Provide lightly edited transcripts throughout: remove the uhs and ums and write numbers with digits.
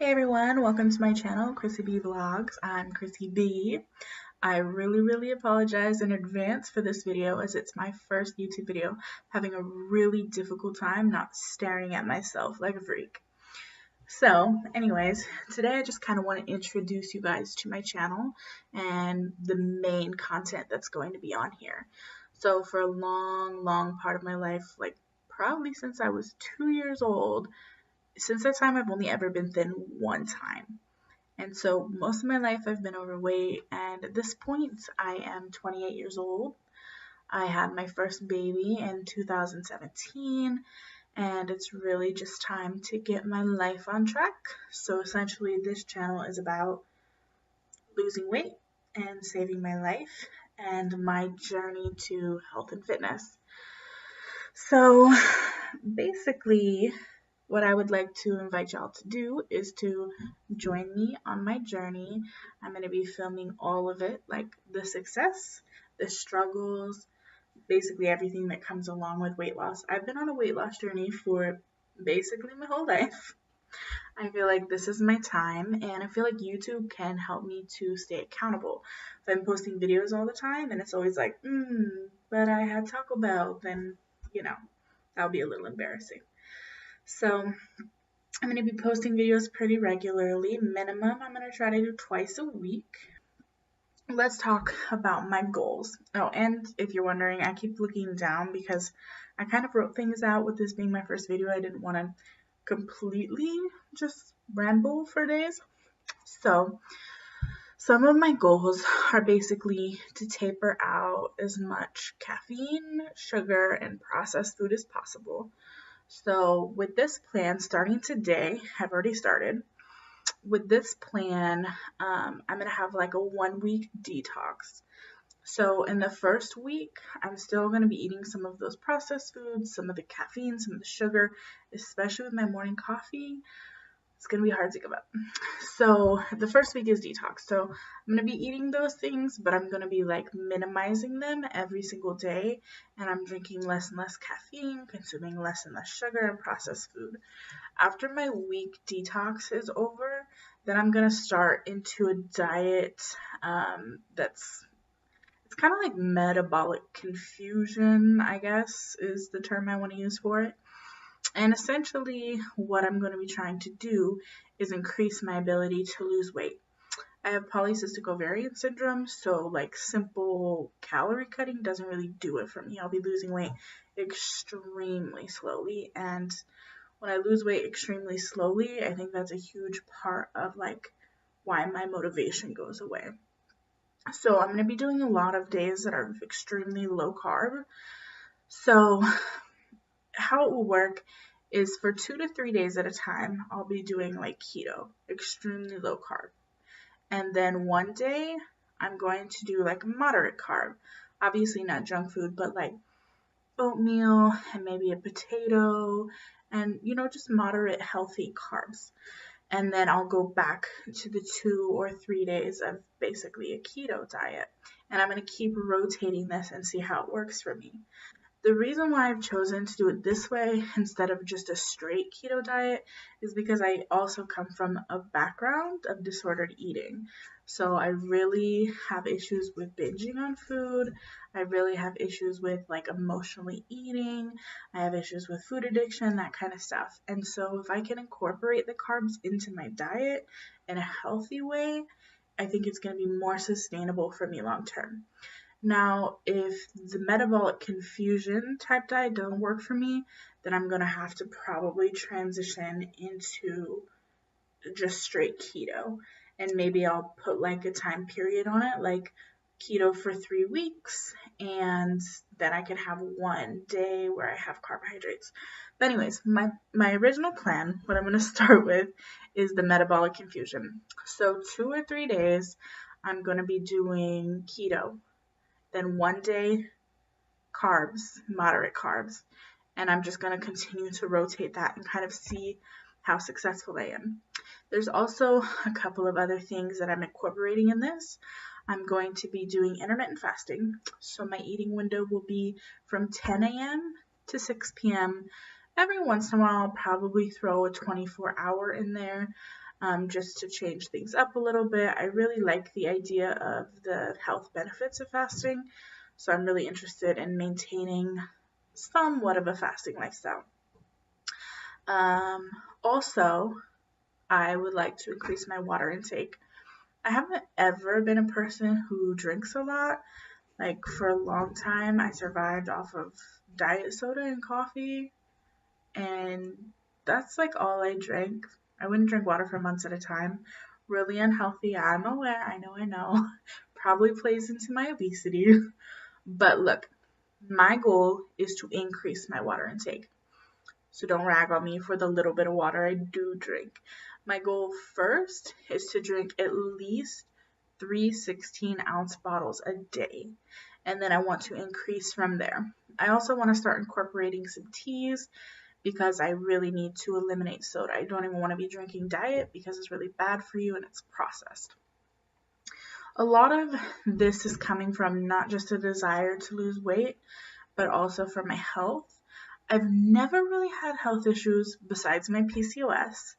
Hey everyone, welcome to my channel, Chrissy B Vlogs. I'm Chrissy B. I really apologize in advance for this video as it's my first YouTube video, having a really difficult time not staring at myself like a freak. So anyways, today I just kind of want to introduce you guys to my channel and the main content that's going to be on here. So for a long part of my life, like probably since I was 2 years old, since that time I've only ever been thin one time. And so most of my life I've been overweight, and at this point I am 28 years old. I had my first baby in 2017, and it's really just time to get my life on track. So essentially this channel is about losing weight and saving my life and my journey to health and fitness. So basically what I would like to invite y'all to do is to join me on my journey. I'm going to be filming all of it, like the success, the struggles, basically everything that comes along with weight loss. I've been on a weight loss journey for basically my whole life. I feel like this is my time, and I feel like YouTube can help me to stay accountable. If I'm posting videos all the time and it's always like, but I had Taco Bell, then, that would be a little embarrassing. So I'm going to be posting videos pretty regularly. Minimum, I'm going to try to do twice a week. Let's talk about my goals. Oh, and if you're wondering, I keep looking down because I kind of wrote things out with this being my first video. I didn't want to completely just ramble for days. So some of my goals are basically to taper out as much caffeine, sugar, and processed food as possible. So with this plan, starting today, I've already started. With this plan, I'm going to have like a 1 week detox. So in the first week, I'm still going to be eating some of those processed foods, some of the caffeine, some of the sugar, especially with my morning coffee. It's going to be hard to give up. So the first week is detox. So I'm going to be eating those things, but I'm going to be like minimizing them every single day. And I'm drinking less and less caffeine, consuming less and less sugar and processed food. After my week detox is over, then I'm going to start into a diet it's kind of like metabolic confusion, I guess, is the term I want to use for it. And essentially, what I'm going to be trying to do is increase my ability to lose weight. I have polycystic ovarian syndrome, so like simple calorie cutting doesn't really do it for me. I'll be losing weight extremely slowly, and when I lose weight extremely slowly, I think that's a huge part of like why my motivation goes away. So I'm going to be doing a lot of days that are extremely low carb. So how it will work is for 2 to 3 days at a time, I'll be doing like keto, extremely low carb. And then one day I'm going to do like moderate carb. Obviously not junk food, but like oatmeal and maybe a potato and, just moderate healthy carbs. And then I'll go back to the 2 or 3 days of basically a keto diet. And I'm going to keep rotating this and see how it works for me. The reason why I've chosen to do it this way instead of just a straight keto diet is because I also come from a background of disordered eating. So I really have issues with binging on food. I really have issues with like emotionally eating. I have issues with food addiction, that kind of stuff. And so if I can incorporate the carbs into my diet in a healthy way, I think it's going to be more sustainable for me long term. Now, if the metabolic confusion type diet doesn't work for me, then I'm going to have to probably transition into just straight keto. And maybe I'll put like a time period on it, like keto for 3 weeks, and then I can have one day where I have carbohydrates. But anyways, my original plan, what I'm going to start with, is the metabolic confusion. So 2 or 3 days, I'm going to be doing keto. Then one day carbs, moderate carbs. And I'm just going to continue to rotate that and kind of see how successful I am. There's also a couple of other things that I'm incorporating in this. I'm going to be doing intermittent fasting. So my eating window will be from 10 a.m. to 6 p.m. Every once in a while, I'll probably throw a 24-hour in there. just to change things up a little bit. I really like the idea of the health benefits of fasting, so I'm really interested in maintaining somewhat of a fasting lifestyle. Um, Also, I would like to increase my water intake. I haven't ever been a person who drinks a lot. Like for a long time, I survived off of diet soda and coffee, and that's like all I drank. I wouldn't drink water for months at a time. Really unhealthy. I'm aware. I know. Probably plays into my obesity. But look, my goal is to increase my water intake. So don't rag on me for the little bit of water I do drink. My goal first is to drink at least 3 16-ounce bottles a day. And then I want to increase from there. I also want to start incorporating some teas because I really need to eliminate soda. I don't even want to be drinking diet because it's really bad for you and it's processed. A lot of this is coming from not just a desire to lose weight, but also for my health. I've never really had health issues besides my PCOS,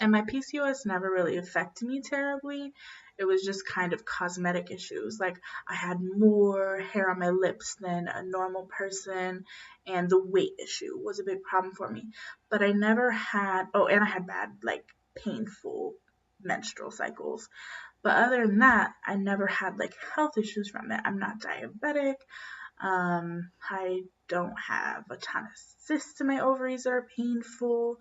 and my PCOS never really affected me terribly. It was just kind of cosmetic issues. Like I had more hair on my lips than a normal person, and the weight issue was a big problem for me. But I never had, oh, and I had bad, like painful menstrual cycles. But other than that, I never had like health issues from it. I'm not diabetic. I don't have a ton of cysts in my ovaries that are painful.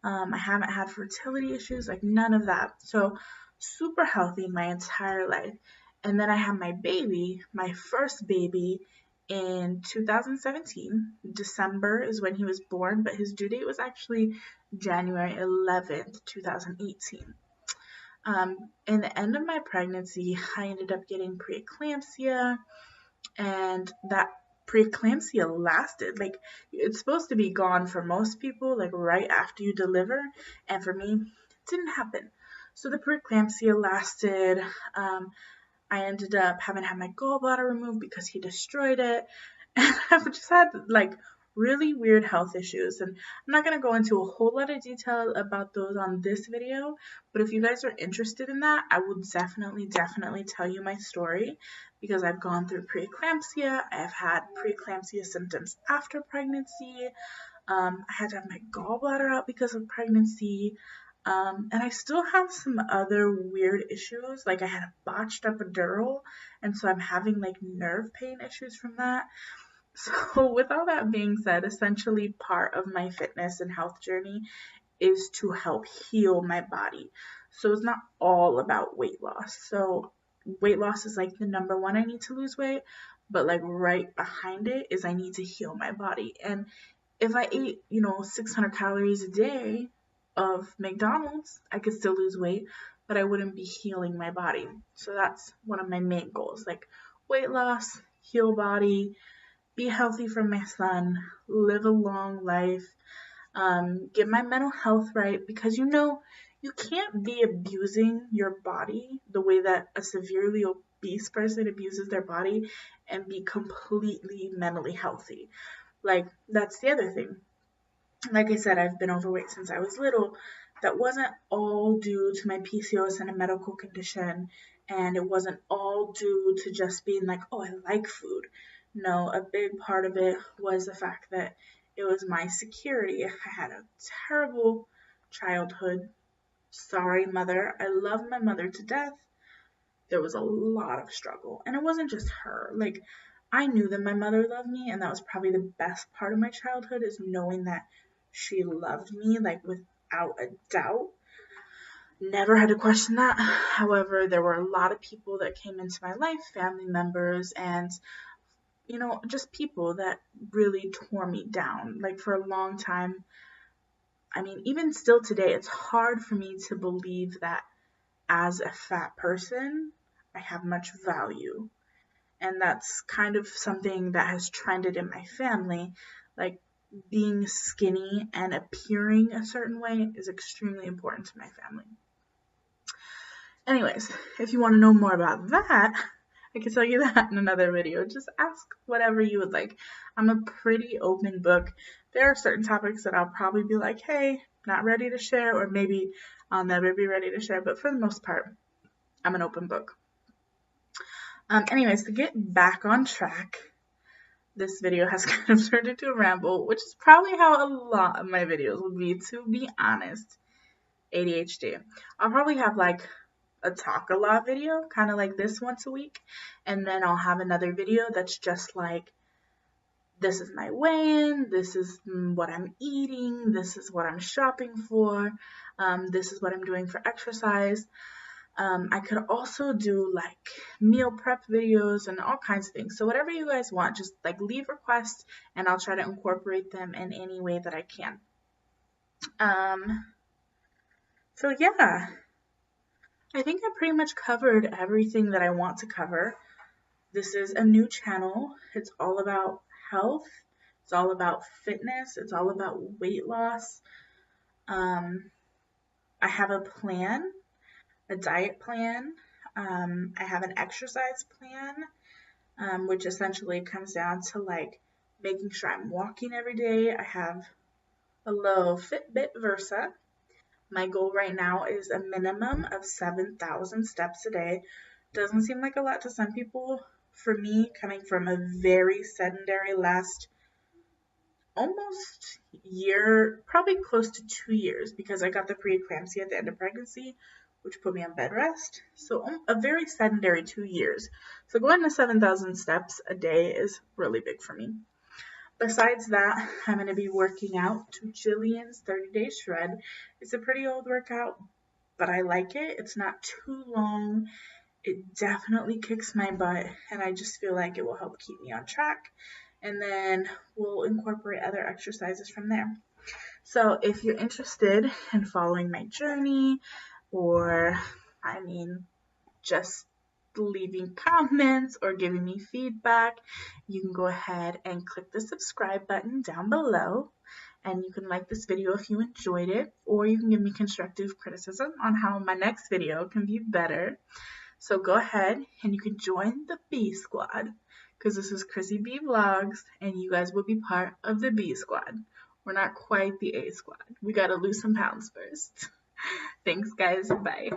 I haven't had fertility issues, like none of that. So super healthy my entire life. And then I had my baby, my first baby, in 2017. December is when he was born, but his due date was actually January 11th, 2018. In the end of my pregnancy, I ended up getting preeclampsia, and that preeclampsia lasted. Like, it's supposed to be gone for most people, like right after you deliver, and for me, it didn't happen. So the preeclampsia lasted. I ended up having to have my gallbladder removed because he destroyed it. And I've just had like really weird health issues. And I'm not going to go into a whole lot of detail about those on this video, but if you guys are interested in that, I will definitely tell you my story because I've gone through preeclampsia. I've had preeclampsia symptoms after pregnancy. I had to have my gallbladder out because of pregnancy. And I still have some other weird issues. Like I had a botched epidural, and so I'm having like nerve pain issues from that. So with all that being said, essentially part of my fitness and health journey is to help heal my body. So it's not all about weight loss. So weight loss is like the number one, I need to lose weight, but like right behind it is I need to heal my body. And if I ate, 600 calories a day of McDonald's, I could still lose weight, but I wouldn't be healing my body. So that's one of my main goals, like weight loss, heal body, be healthy for my son, live a long life, get my mental health right, because you can't be abusing your body the way that a severely obese person abuses their body and be completely mentally healthy. Like, that's the other thing. Like I said, I've been overweight since I was little. That wasn't all due to my PCOS and a medical condition, and it wasn't all due to just being like, oh, I like food. No, a big part of it was the fact that it was my security. I had a terrible childhood. Sorry, mother. I love my mother to death. There was a lot of struggle, and it wasn't just her. Like, I knew that my mother loved me, and that was probably the best part of my childhood, is knowing that she loved me, like, without a doubt. Never had to question that. However, there were a lot of people that came into my life, family members, and just people that really tore me down. Like, for a long time, I mean, even still today, it's hard for me to believe that as a fat person, I have much value. And that's kind of something that has trended in my family. Like, being skinny and appearing a certain way is extremely important to my family. Anyways, if you want to know more about that, I can tell you that in another video. Just ask whatever you would like. I'm a pretty open book. There are certain topics that I'll probably be like, hey, not ready to share, or maybe I'll never be ready to share, but for the most part, I'm an open book. Anyways, to get back on track, this video has kind of turned into a ramble, which is probably how a lot of my videos will be, to be honest. ADHD. I'll probably have like a talk a lot video, kind of like this, once a week, and then I'll have another video that's just like, this is my weigh-in, this is what I'm eating, this is what I'm shopping for, this is what I'm doing for exercise. I could also do like meal prep videos and all kinds of things. So whatever you guys want, just like leave requests and I'll try to incorporate them in any way that I can. So yeah, I think I pretty much covered everything that I want to cover. This is a new channel. It's all about health. It's all about fitness. It's all about weight loss. I have a plan, a diet plan. I have an exercise plan, which essentially comes down to like making sure I'm walking every day. I have a little Fitbit Versa. My goal right now is a minimum of 7,000 steps a day. Doesn't seem like a lot to some people. For me, coming from a very sedentary last almost year, probably close to 2 years, because I got the preeclampsia at the end of pregnancy, which put me on bed rest. So a very sedentary 2 years. So going to 7,000 steps a day is really big for me. Besides that, I'm going to be working out to Jillian's 30-day shred. It's a pretty old workout, but I like it. It's not too long. It definitely kicks my butt, and I just feel like it will help keep me on track. And then we'll incorporate other exercises from there. So if you're interested in following my journey, or just leaving comments or giving me feedback, you can go ahead and click the subscribe button down below, and you can like this video if you enjoyed it, or you can give me constructive criticism on how my next video can be better. So go ahead and you can join the B Squad, because this is Chrissy B Vlogs and you guys will be part of the B Squad. We're not quite the A Squad. We gotta lose some pounds first. Thanks guys, bye.